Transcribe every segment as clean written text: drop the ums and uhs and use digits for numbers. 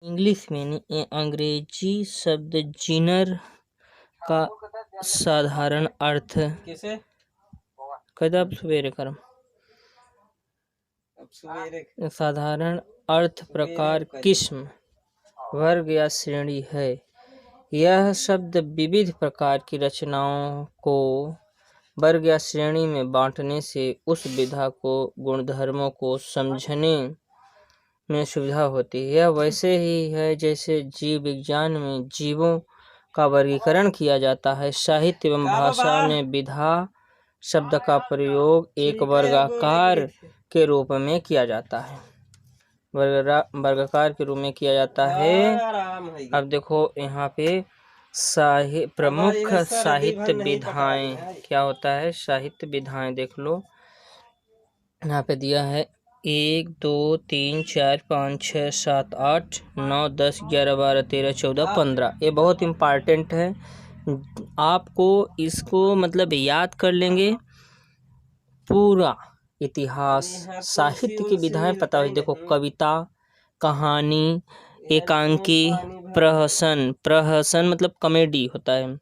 English में अंग्रेजी शब्द जिनर का साधारण अर्थ कदम सवेरे करम साधारण अर्थ प्रकार किस्म वर्ग या श्रेणी है। यह शब्द विविध प्रकार की रचनाओं को वर्ग या श्रेणी में बांटने से उस विधा को गुणधर्मों को समझने में सुविधा होती है। यह वैसे ही है जैसे जीव विज्ञान में जीवों का वर्गीकरण किया जाता है। साहित्य एवं भाषा में विधा शब्द का प्रयोग एक वर्गाकार के रूप में किया जाता है। वर्गाकार के रूप में किया जाता है। अब देखो यहाँ पे प्रमुख साहित्य विधाएं क्या होता है। साहित्य विधाएं देख लो, यहाँ पे दिया है 1 2 3 4 5 6 7 8 9 10 11 12 13 14 15। ये बहुत इम्पॉर्टेंट है, आपको इसको मतलब याद कर लेंगे पूरा इतिहास। साहित्य की विधाएं पता हो। देखो कविता, कहानी, एकांकी, प्रहसन मतलब कॉमेडी होता है,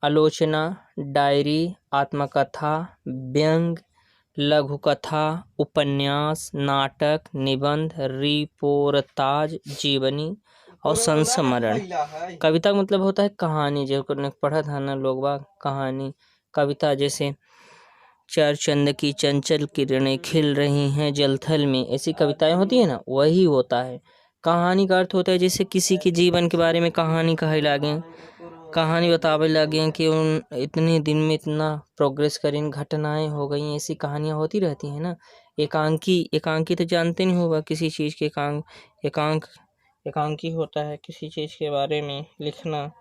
आलोचना, डायरी, आत्मकथा, व्यंग, लघु कथा, उपन्यास, नाटक, निबंध, रिपोर्ताज, जीवनी और संस्मरण। कविता का मतलब होता है कहानी, जो पढ़ा था ना लोग बाग, कहानी। कविता जैसे चरचंद की चंचल किरणें खिल रही हैं जलथल में, ऐसी कविताएं होती है ना, वही होता है। कहानी का अर्थ होता है जैसे किसी के जीवन के बारे में कहानी कहे लागे, कहानी बतावे लगे कि उन इतने दिन में इतना प्रोग्रेस करें, घटनाएं हो गई, ऐसी कहानियां होती रहती हैं ना। एकांकी तो जानते नहीं होगा, किसी चीज़ के एकांकी होता है किसी चीज़ के बारे में लिखना।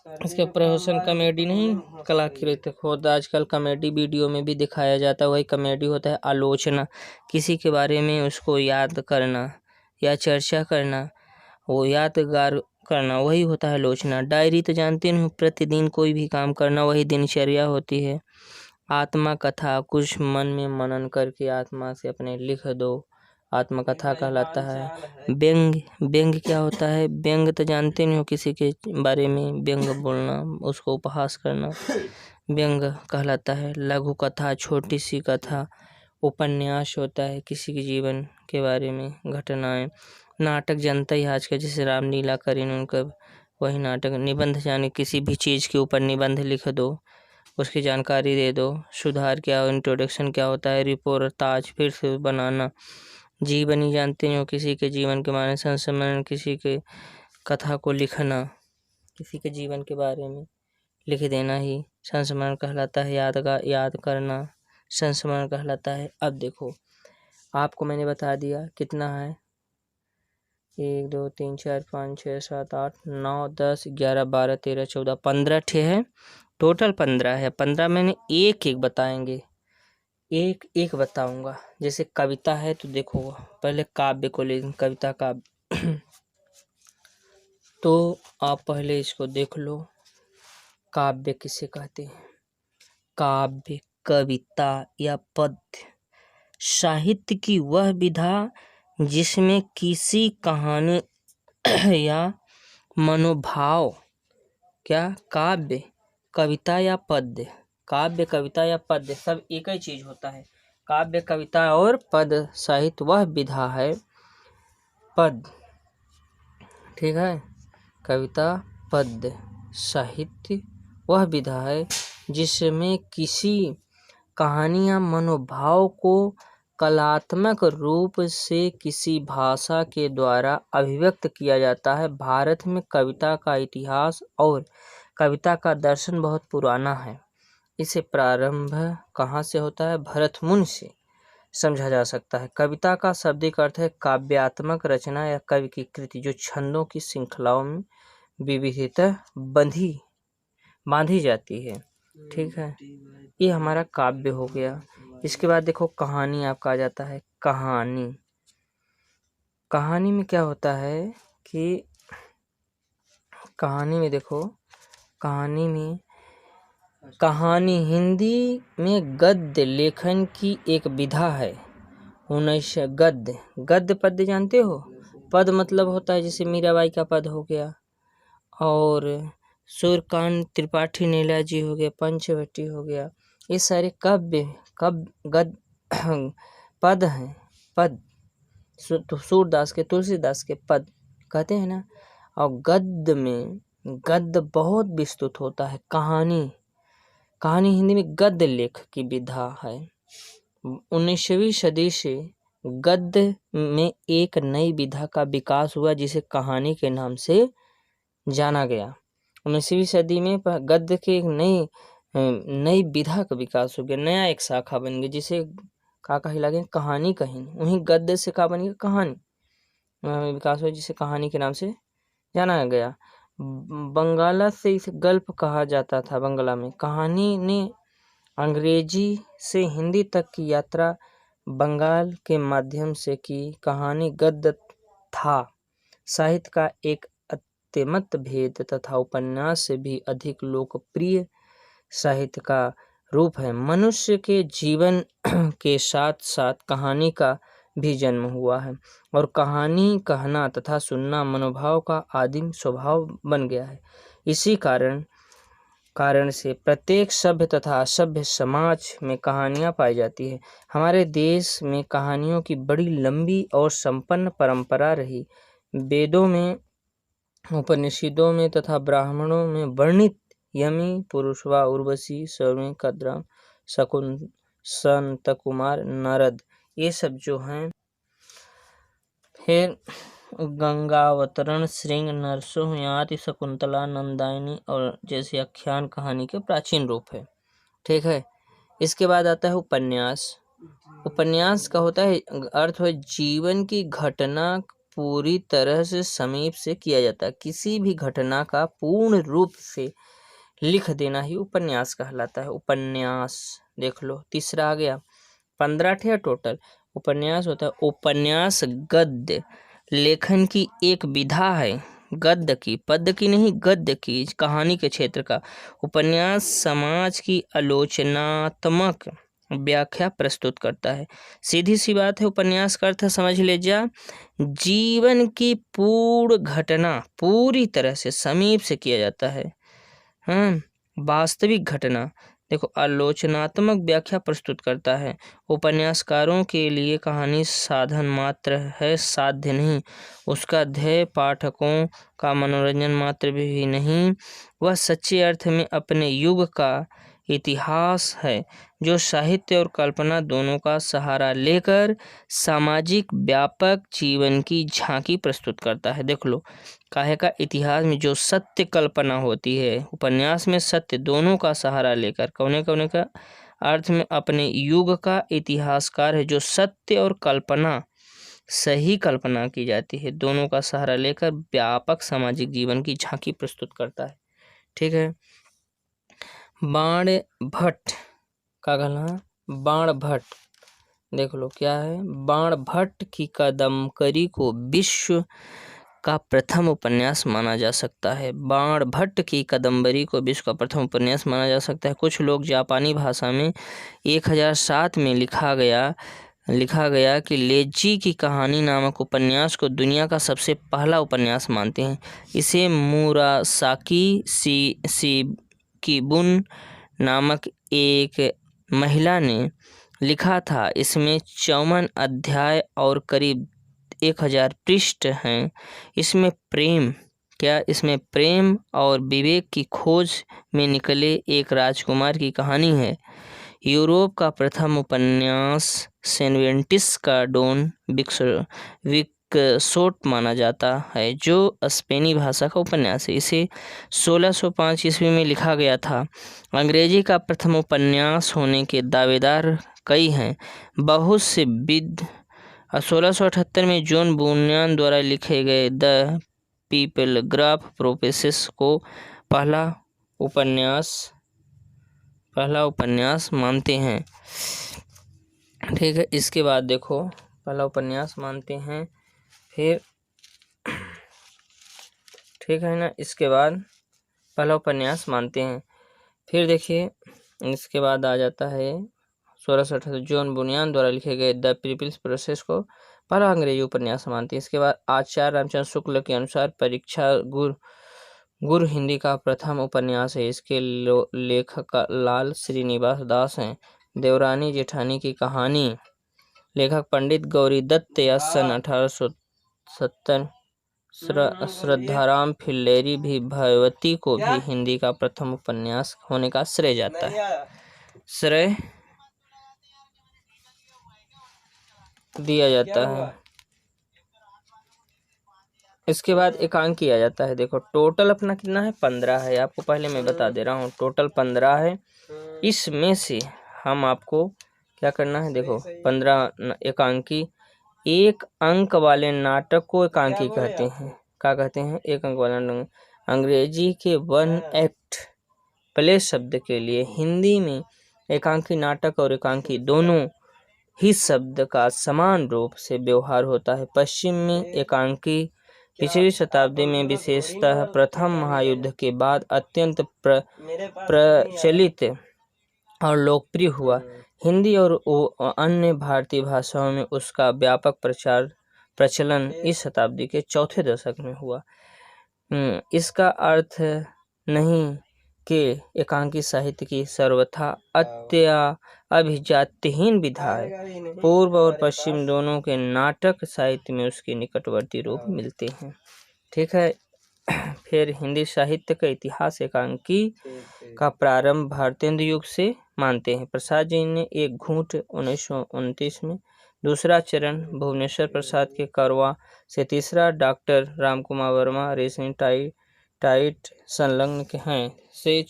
इसके प्रहसन कॉमेडी नहीं, कलाकृत खुद आजकल कॉमेडी वीडियो में भी दिखाया जाता है, वही कॉमेडी होता है। आलोचना किसी के बारे में उसको याद करना या चर्चा करना, वो यादगार करना, वही होता है आलोचना। डायरी तो जानते नहीं, प्रतिदिन कोई भी काम करना, वही दिनचर्या होती है। आत्मा कथा कुछ मन में मनन करके आत्मा से अपने लिख दो, आत्मकथा कहलाता है। व्यंग क्या होता है। व्यंग तो जानते नहीं हो, किसी के बारे में व्यंग बोलना, उसको उपहास करना, व्यंग कहलाता है। लघु कथा छोटी सी कथा। उपन्यास होता है किसी के जीवन के बारे में घटनाएं। नाटक जनता ही आज का, जैसे रामलीला करीन उनका वही नाटक। निबंध यानी किसी भी चीज़ के ऊपर निबंध लिख दो, उसकी जानकारी दे दो। सुधार क्या, इंट्रोडक्शन क्या होता है। रिपोर्ताज फिर से बनाना। जीवनी जानते हो, किसी के जीवन के बारे में। संस्मरण किसी के कथा को लिखना, किसी के जीवन के बारे में लिख देना ही संस्मरण कहलाता है। याद करना संस्मरण कहलाता है। अब देखो आपको मैंने बता दिया कितना है, 1 2 3 4 5 6 7 8 9 10 11 12 13 14 15 ठे है, टोटल 15 है। 15 मैंने एक एक बताएंगे, एक एक बताऊंगा। जैसे कविता है तो देखो पहले काव्य को ले, कविता काव्य तो आप पहले इसको देख लो, काव्य किसे कहते हैं। काव्य, कविता या पद्य साहित्य की वह विधा जिसमें किसी कहानी या मनोभाव, क्या काव्य, कविता या पद्य, काव्य, कविता या पद्य सब एक ही चीज होता है। काव्य, कविता और पद्य साहित्य वह विधा है। पद्य, ठीक है, कविता पद्य साहित्य वह विधा है जिसमें किसी कहानी या मनोभाव को कलात्मक रूप से किसी भाषा के द्वारा अभिव्यक्त किया जाता है। भारत में कविता का इतिहास और कविता का दर्शन बहुत पुराना है। इसे प्रारंभ कहाँ से होता है, भरत मुनि से समझा जा सकता है। कविता का शाब्दिक अर्थ है काव्यात्मक रचना या कवि की कृति जो छंदों की श्रृंखलाओं में विविधता बांधी जाती है। ठीक है, ये हमारा काव्य हो गया। इसके बाद देखो कहानी आपका आ जाता है। कहानी में क्या होता है कि कहानी में देखो, कहानी हिंदी में गद्य लेखन की एक विधा है। 19 गद्य, गद्य पद्य जानते हो? पद मतलब होता है जैसे मीराबाई का पद हो गया, और सूर्यकांत त्रिपाठी नीलाजी हो गया, पंचवटी हो गया, ये सारे गद पद हैं। पद सूरदास के, तुलसीदास के पद कहते हैं ना। और गद्य में, गद्य बहुत विस्तृत होता है। कहानी हिंदी में गद्य लेख की विधा है। 19वीं सदी से गद्य में एक नई विधा का विकास हुआ जिसे कहानी के नाम से जाना गया। 19वीं सदी में गद्य के एक नई विधा का विकास हो गया, नया एक शाखा बन गया जिसे का कही लगे कहानी कही। वहीं गद्य से का बन गया कहानी विकास हुआ जिसे कहानी के नाम से जाना गया। बंगाला से इसे गल्प कहा जाता था। बंगला में कहानी ने अंग्रेजी से हिंदी तक की यात्रा बंगाल के माध्यम से की। कहानी गद्य था साहित्य का एक अत्यंत भेद तथा उपन्यास से भी अधिक लोकप्रिय साहित्य का रूप है। मनुष्य के जीवन के साथ साथ कहानी का भी जन्म हुआ है और कहानी कहना तथा सुनना मनोभाव का आदिम स्वभाव बन गया है। इसी कारण से प्रत्येक सभ्य तथा असभ्य समाज में कहानियां पाई जाती है। हमारे देश में कहानियों की बड़ी लंबी और संपन्न परंपरा रही। वेदों में, उपनिषदों में तथा ब्राह्मणों में वर्णित यमी, पुरुषवा, उर्वशी, सौम्य, कद्रम, शकुन, संत कुमार, नारद, ये सब जो हैं। फिर गंगावतरण, श्रृंग, नरसिंह, याति, शकुंतला, नंदायनी और जैसे आख्यान कहानी के प्राचीन रूप है। ठीक है। इसके बाद आता है उपन्यास। उपन्यास का होता है अर्थ है जीवन की घटना पूरी तरह से समीप से किया जाता है। किसी भी घटना का पूर्ण रूप से लिख देना ही उपन्यास कहलाता है। उपन्यास देख लो, तीसरा आ गया। 15 थे टोटल उपन्यास होता है। उपन्यास गद्य लेखन की एक विधा है। गद्य की, पद्य की नहीं, गद्य की, कहानी के क्षेत्र का। उपन्यास समाज की आलोचनात्मक व्याख्या प्रस्तुत करता है। सीधी सी बात है, उपन्यास का अर्थ समझ ले जा, जीवन की पूर्ण घटना पूरी तरह से समीप से किया जाता है। वास्तविक घटना। देखो, आलोचनात्मक व्याख्या प्रस्तुत करता है। उपन्यासकारों के लिए कहानी साधन मात्र है, साध्य नहीं। उसका ध्येय पाठकों का मनोरंजन मात्र भी नहीं, वह सच्चे अर्थ में अपने युग का इतिहास है जो साहित्य और कल्पना दोनों का सहारा लेकर सामाजिक व्यापक जीवन की झांकी प्रस्तुत करता है। देख लो, काहे का इतिहास में जो सत्य कल्पना होती है, उपन्यास में सत्य दोनों का सहारा लेकर, कौने का अर्थ में अपने युग का इतिहासकार है जो सत्य और कल्पना, सही कल्पना की जाती है, दोनों का सहारा लेकर व्यापक सामाजिक जीवन की झांकी प्रस्तुत करता है। ठीक है। बाण भट्ट का कहना, बाण भट्ट देख लो क्या है। बाण भट्ट की कादम्बरी को विश्व का प्रथम उपन्यास माना जा सकता है। बाण भट्ट की कादम्बरी को विश्व का प्रथम उपन्यास माना जा सकता है। कुछ लोग जापानी भाषा में 1007 में लिखा गया कि लेजी की कहानी नामक उपन्यास को दुनिया का सबसे पहला उपन्यास मानते हैं। इसे मुरासाकी शिकिबुन नामक एक महिला ने लिखा था। इसमें 54 अध्याय और करीब 1000 पृष्ठ हैं। इसमें प्रेम और विवेक की खोज में निकले एक राजकुमार की कहानी है। यूरोप का प्रथम उपन्यास सेन्वेंटिस का डॉन क्विक्सोट माना जाता है जो स्पेनी भाषा का उपन्यास है। इसे 1605 ईस्वी में लिखा गया था। अंग्रेजी का प्रथम उपन्यास होने के दावेदार कई हैं। बहुत से 1678 में जॉन बुनियान द्वारा लिखे गए द पीपलग्राफ प्रोसेस को पहला उपन्यास मानते हैं। ठीक है। इसके बाद देखो, पहला उपन्यास मानते हैं, फिर ठीक है ना, इसके बाद पहला उपन्यास मानते हैं। फिर देखिए, इसके बाद आ जाता है 1678 जॉन बुनियान द्वारा लिखे गए द पीपल्स प्रोसेस को पहला अंग्रेजी उपन्यास मानते हैं। इसके बाद आचार्य रामचंद्र शुक्ल के अनुसार परीक्षा गुरु हिंदी का प्रथम उपन्यास है। इसके लेखक लाल श्रीनिवास दास हैं। देवरानी जेठानी की कहानी लेखक पंडित गौरीदत्त या सन 1870। श्रद्धाराम फिल्लेरी भी भगवती को भी हिंदी का प्रथम उपन्यास होने का श्रेय जाता है, श्रेय दिया जाता है। इसके बाद एकांकी आ जाता है। देखो टोटल अपना कितना है, 15 है। आपको पहले मैं बता दे रहा हूँ, टोटल 15 है। इसमें से हम आपको क्या करना है, देखो 15 एकांकी। एक अंक वाले नाटक को एकांकी कहते हैं। क्या कहते हैं? एक अंक वाला नाटक। अंग्रेजी के 1 एक्ट प्ले शब्द के लिए हिंदी में एकांकी नाटक और एकांकी दोनों ही शब्द का समान रूप से व्यवहार होता है। पश्चिम में एकांकी पिछली शताब्दी में विशेषतः प्रथम महायुद्ध के बाद अत्यंत प्रचलित और लोकप्रिय हुआ। हिंदी और अन्य भारतीय भाषाओं में उसका व्यापक प्रचलन इस शताब्दी के चौथे दशक में हुआ। इसका अर्थ नहीं कि एकांकी साहित्य की सर्वथा अभिजात्यहीन विधा है। पूर्व और पश्चिम दोनों के नाटक साहित्य में उसके निकटवर्ती रूप मिलते हैं। ठीक है। फिर हिंदी साहित्य का इतिहास एकांकी का प्रारंभ भारतेंदु युग से मानते हैं। प्रसाद जी ने एक घूंट 1929 में, दूसरा चरण भुवनेश्वर प्रसाद के करवा से, तीसरा डॉक्टर रामकुमार वर्मा रेशमी टाइट संलग्न के हैं से।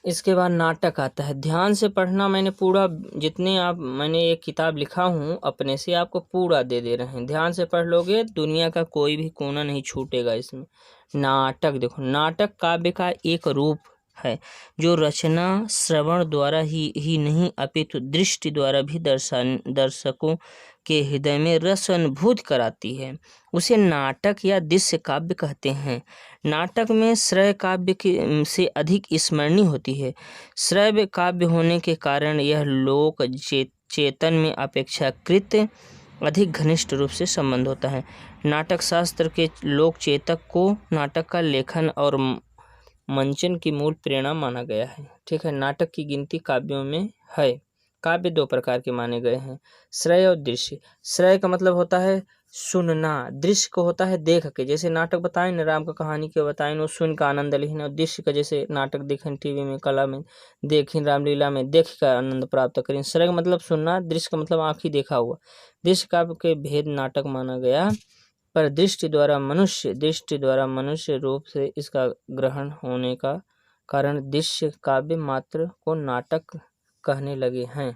इसके बाद नाटक आता है। ध्यान से पढ़ना, मैंने पूरा जितने मैंने एक किताब लिखा हूँ अपने से आपको पूरा दे रहे हैं। ध्यान से पढ़ लोगे दुनिया का कोई भी कोना नहीं छूटेगा इसमें। नाटक देखो, नाटक काव्य का एक रूप है जो रचना श्रवण द्वारा ही नहीं अपितु दृष्टि द्वारा भी दर्शकों के हृदय में रस अनुभूत कराती है। उसे नाटक या दृश्य काव्य कहते हैं। नाटक में श्रव्य काव्य से अधिक स्मरणीय होती है। श्रव्य काव्य होने के कारण यह लोक चेतन में अपेक्षाकृत अधिक घनिष्ठ रूप से संबंध होता है। नाटक शास्त्र के लोक चेतक को नाटक का लेखन और मंचन की मूल प्रेरणा माना गया है। ठीक है। नाटक की गिनती काव्यों में है। काव्य 2 प्रकार के माने गए हैं, श्रव्य और दृश्य। श्रव्य का मतलब होता है सुनना, दृश्य को होता है देख के। जैसे नाटक बताएं ना, राम का कहानी के बताएं, वो सुन का आनंद लें। और दृश्य का जैसे नाटक देखें टीवी में, कला में देखें, रामलीला में देख कर आनंद प्राप्त करें। श्रव्य का मतलब सुनना, दृश्य का मतलब आँखी देखा हुआ। दृश्य काव्य के भेद नाटक माना गया, पर दृष्टि द्वारा मनुष्य रूप से इसका ग्रहण होने का कारण दृश्य काव्य मात्र को नाटक कहने लगे हैं।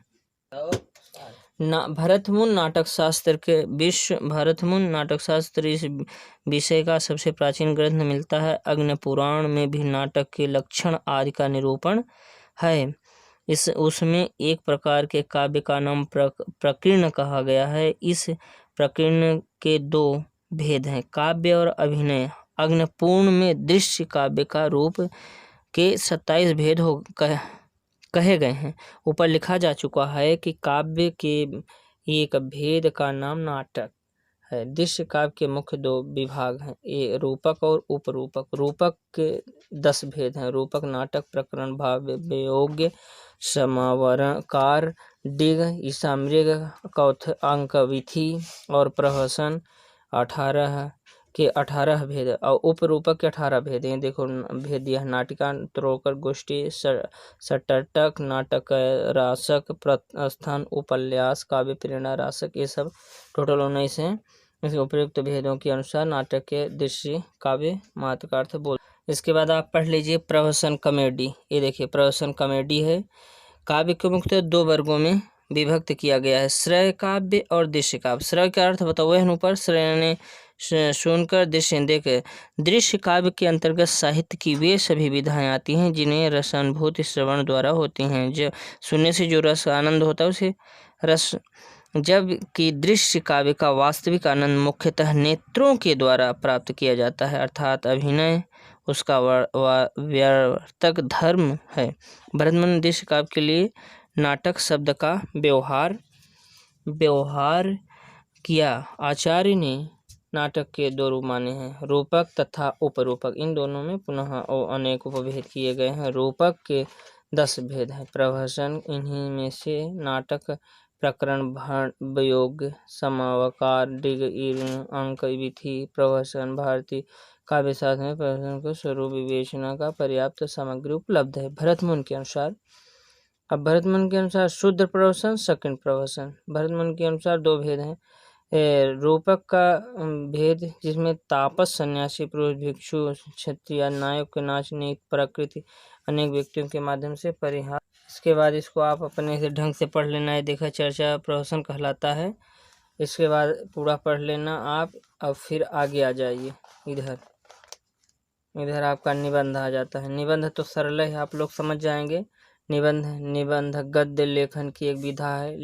भरतमुनि नाटक शास्त्र इस विषय का सबसे प्राचीन ग्रंथ मिलता है। अग्नि पुराण में भी नाटक के लक्षण आदि का निरूपण है। उसमें एक प्रकार के काव्य का नाम प्रकीर्ण कहा गया है। इस प्रकीर्ण के 2 भेद हैं, काव्य और अभिनय। अग्निपुराण में दृश्य काव्य का रूप के 27 भेद कहे गए हैं। ऊपर लिखा जा चुका है कि काव्य के एक भेद का नाम नाटक है। दृश्य काव्य के मुख्य 2 विभाग हैं, ये रूपक और उपरूपक। रूपक के 10 भेद हैं। रूपक नाटक प्रकरण, भाव, वियोग्य, समावरण, डिग, ईसामृग, कौथ, अंक, विधि और प्रहसन 18 भेद। और उपरूपक के 18 भेद हैं। देखो भेद दिया है, नाटिका, त्रोकर, गोष्ठी, सटटक, नाटक रासक, प्रस्थान, उपन्यास, काव्य प्रेरणा रासक, ये सब टोटल 19 हैं। इसके उपयुक्त भेदों के अनुसार नाटक के दृश्य काव्य महत्व का अर्थ बोल। इसके बाद आप पढ़ लीजिए प्रहसन कॉमेडी। ये देखिए प्रहसन कॉमेडी है। काव्य को मुख्यतः 2 वर्गों में विभक्त किया गया है, श्रव्य काव्य और दृश्य काव्य। श्रव्य का अर्थ बताओ है ऊपर, श्रव्य ने सुनकर, दृश्य देख। दृश्य काव्य के अंतर्गत साहित्य की वे सभी विधाएं आती हैं जिन्हें रसानुभूति श्रवण द्वारा होती हैं। जो सुनने से जो रस आनंद होता है उसे रस, जबकि दृश्य काव्य का वास्तविक आनंद मुख्यतः नेत्रों के द्वारा प्राप्त किया जाता है, अर्थात अभिनय उसका व्यर्थक धर्म है। भरतमुनि दृश्य काव्य के लिए नाटक शब्द का व्यवहार किया। आचार्य ने नाटक के दो रूप माने हैं, रूपक तथा उपरूपक। इन दोनों में पुनः और अनेक उपभेद किए गए हैं। रूपक के 10 भेद हैं। प्रहसन, इन्हीं में से नाटक, प्रकरण, भावयोग, समावकार, दिग, अंक, विधि, प्रहसन, भारतीय काव्य शास्त्र में प्रहसन के स्वरूप विवेचना का पर्याप्त सामग्री उपलब्ध है। भरतमुनि के अनुसार, अब भरतमुनि के अनुसार शुद्ध प्रहसन, सेकंड प्रहसन। भरतमुनि के अनुसार दो भेद हैं। रूपक का भेद, जिसमें तापस, सन्यासी, पुरुष, भिक्षु, क्षत्रिय, नायक, नाच, नीति, प्रकृति, अनेक व्यक्तियों के माध्यम से परिहार। इसके बाद इसको आप अपने से ढंग से पढ़ लेना है। देखा चर्चा प्रहसन कहलाता है। इसके बाद पूरा पढ़ लेना आप। अब फिर आगे आ जाइए। इधर आपका निबंध आ जाता है। निबंध तो सरल है, आप लोग समझ जाएंगे। निबंध गद्य लेखन की एक विधा है।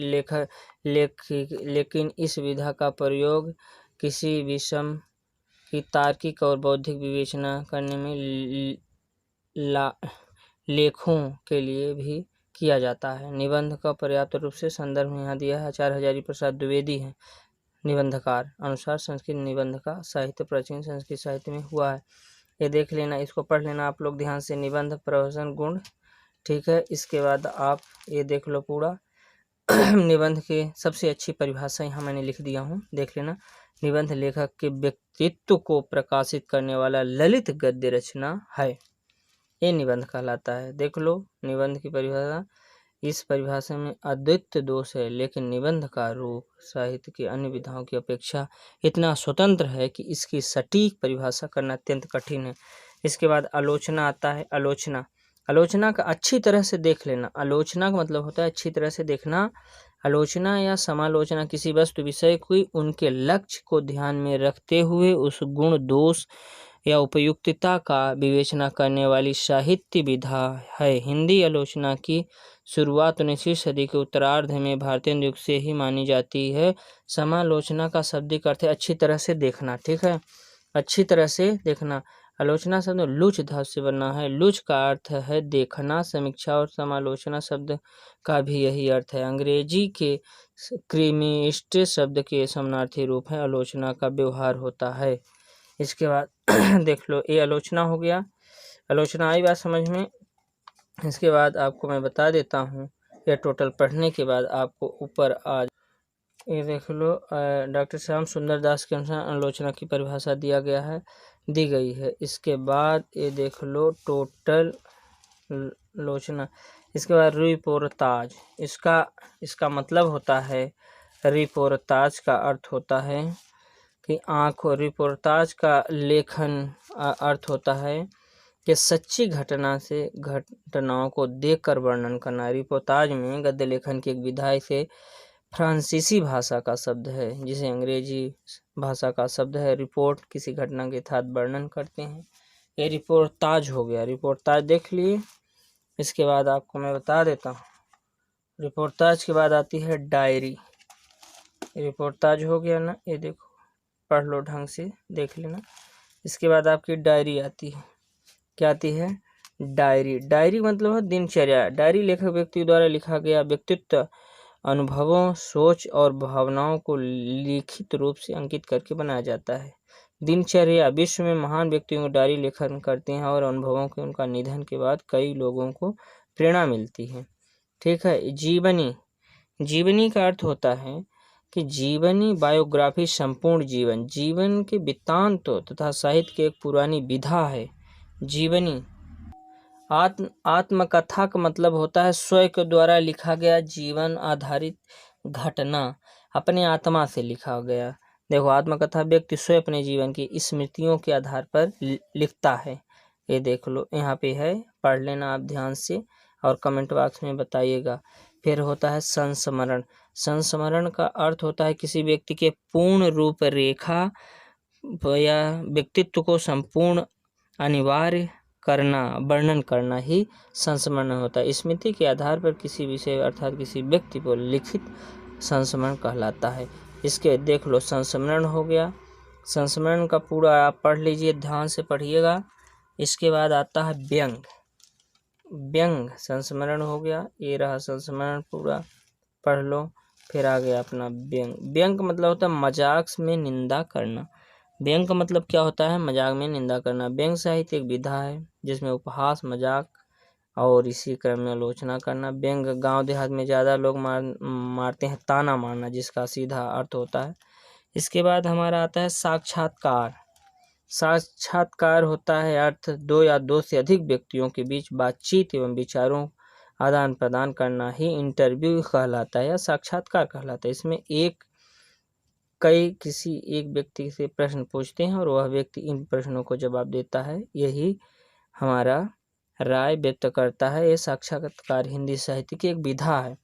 लेकिन इस विधा का प्रयोग किसी विषय की तार्किक और बौद्धिक विवेचना करने में लेखों के लिए भी किया जाता है। निबंध का पर्याप्त रूप से संदर्भ में यहाँ दिया है। आचार्य हजारी प्रसाद द्विवेदी हैं निबंधकार। अनुसार संस्कृत निबंध का साहित्य प्राचीन संस्कृत साहित्य में हुआ है। ये देख लेना, इसको पढ़ लेना आप लोग ध्यान से। निबंध, प्रहसन, गुण, ठीक है। इसके बाद आप ये देख लो पूरा। निबंध की सबसे अच्छी परिभाषा यहाँ मैंने लिख दिया हूँ, देख लेना। निबंध लेखक के व्यक्तित्व को प्रकाशित करने वाला ललित गद्य रचना है, ये निबंध कहलाता है। देख लो निबंध की परिभाषा। इस परिभाषा में अद्वितीय दोष है, लेकिन निबंध का रूप साहित्य की अन्य विधाओं की अपेक्षा इतना स्वतंत्र है कि इसकी सटीक परिभाषा करना अत्यंत कठिन है। इसके बाद आलोचना आता है। आलोचना का अच्छी तरह से देख लेना। आलोचना का मतलब होता है अच्छी तरह से देखना। आलोचना या समालोचना किसी वस्तु विषय को उनके लक्ष्य को ध्यान में रखते हुए उस गुण, दोष या उपयुक्तता का विवेचना करने वाली साहित्य विधा है। हिंदी आलोचना की शुरुआत 19वीं सदी के उत्तरार्ध में भारतीय युग से ही मानी जाती है। समालोचना का शाब्दिक अर्थ है अच्छी तरह से देखना, ठीक है, अच्छी तरह से देखना। आलोचना शब्द लुच धातु से बना है। लुच का अर्थ है देखना। समीक्षा और समालोचना शब्द का भी यही अर्थ है। अंग्रेजी के क्रिमिस्ट शब्द के समानार्थी रूप है। आलोचना का व्यवहार होता है। इसके बाद देख लो, ये आलोचना हो गया। आलोचना आई बात समझ में। इसके बाद आपको मैं बता देता हूँ, यह टोटल पढ़ने के बाद आपको ऊपर आज ये देख लो। डॉक्टर श्याम सुंदर दास के अनुसार आलोचना की परिभाषा दी गई है। इसके बाद ये देख लो टोटल आलोचना। इसके बाद रिपोर्ताज, इसका मतलब होता है, रिपोर्ताज का अर्थ होता है कि रिपोर्ताज का लेखन अर्थ होता है कि सच्ची घटनाओं को देखकर वर्णन करना। रिपोर्ताज में गद्य लेखन की एक विधा से फ्रांसीसी भाषा का शब्द है, जिसे अंग्रेजी भाषा का शब्द है। रिपोर्ट किसी घटना के साथ वर्णन करते हैं, ये रिपोर्ताज हो गया। रिपोर्ताज देख लिए। इसके बाद आपको मैं बता देता हूँ, रिपोर्ताज के बाद आती है डायरी। रिपोर्ताज हो गया ना, ये देखो, पढ़ लो ढंग से, देख लेना। इसके बाद आपकी डायरी आती है। क्या आती है? डायरी मतलब है दिनचर्या। डायरी लेखक व्यक्ति द्वारा लिखा गया व्यक्तित्व, अनुभवों, सोच और भावनाओं को लिखित रूप से अंकित करके बनाया जाता है। दिनचर्या, विश्व में महान व्यक्तियों को डायरी लेखन करते हैं और अनुभवों के उनका निधन के बाद कई लोगों को प्रेरणा मिलती है, ठीक है। जीवनी का अर्थ होता है कि जीवनी, बायोग्राफी, संपूर्ण जीवन के वृत्तांत तथा साहित्य की एक पुरानी विधा है। जीवनी। आत्मकथा का मतलब होता है स्वयं के द्वारा लिखा गया जीवन आधारित घटना, अपने आत्मा से लिखा गया। देखो, आत्मकथा व्यक्ति स्वयं अपने जीवन की स्मृतियों के आधार पर लिखता है। ये देख लो, यहाँ पे है, पढ़ लेना आप ध्यान से और कमेंट बॉक्स में बताइएगा। फिर होता है संस्मरण। संस्मरण का अर्थ होता है किसी व्यक्ति के पूर्ण रूप रेखा या व्यक्तित्व को संपूर्ण अनिवार्य करना, वर्णन करना ही संस्मरण होता है। स्मृति के आधार पर किसी विषय अर्थात किसी व्यक्ति को लिखित संस्मरण कहलाता है। इसके देख लो, संस्मरण हो गया। संस्मरण का पूरा आप पढ़ लीजिए, ध्यान से पढ़िएगा। इसके बाद आता है व्यंग। व्यंग संस्मरण हो गया, ये रहा संस्मरण पूरा पढ़ लो। फिर आ गया अपना व्यंग। व्यंग मतलब होता है मजाक में निंदा करना। व्यंग का मतलब क्या होता है? मजाक में निंदा करना। व्यंग साहित्य एक विधा है जिसमें उपहास, मजाक और इसी क्रम में आलोचना करना। व्यंग गांव देहात में ज़्यादा लोग मारते हैं, ताना मारना जिसका सीधा अर्थ होता है। इसके बाद हमारा आता है साक्षात्कार। साक्षात्कार होता है अर्थ दो या दो से अधिक व्यक्तियों के बीच बातचीत एवं विचारों आदान प्रदान करना ही इंटरव्यू कहलाता है या साक्षात्कार कहलाता है। इसमें किसी एक व्यक्ति से प्रश्न पूछते हैं और वह व्यक्ति इन प्रश्नों को जवाब देता है, यही हमारा राय व्यक्त करता है। ये साक्षात्कार हिंदी साहित्य की एक विधा है।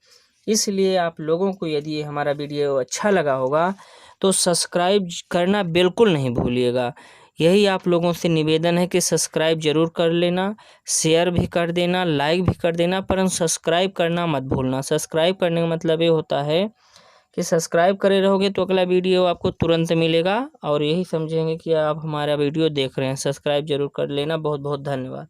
इसलिए आप लोगों को यदि ये हमारा वीडियो अच्छा लगा होगा तो सब्सक्राइब करना बिल्कुल नहीं भूलिएगा। यही आप लोगों से निवेदन है कि सब्सक्राइब जरूर कर लेना, शेयर भी कर देना, लाइक भी कर देना, परंतु सब्सक्राइब करना मत भूलना। सब्सक्राइब करने का मतलब ये होता है कि सब्सक्राइब करे रहोगे तो अगला वीडियो आपको तुरंत मिलेगा और यही समझेंगे कि आप हमारा वीडियो देख रहे हैं। सब्सक्राइब जरूर कर लेना। बहुत बहुत धन्यवाद।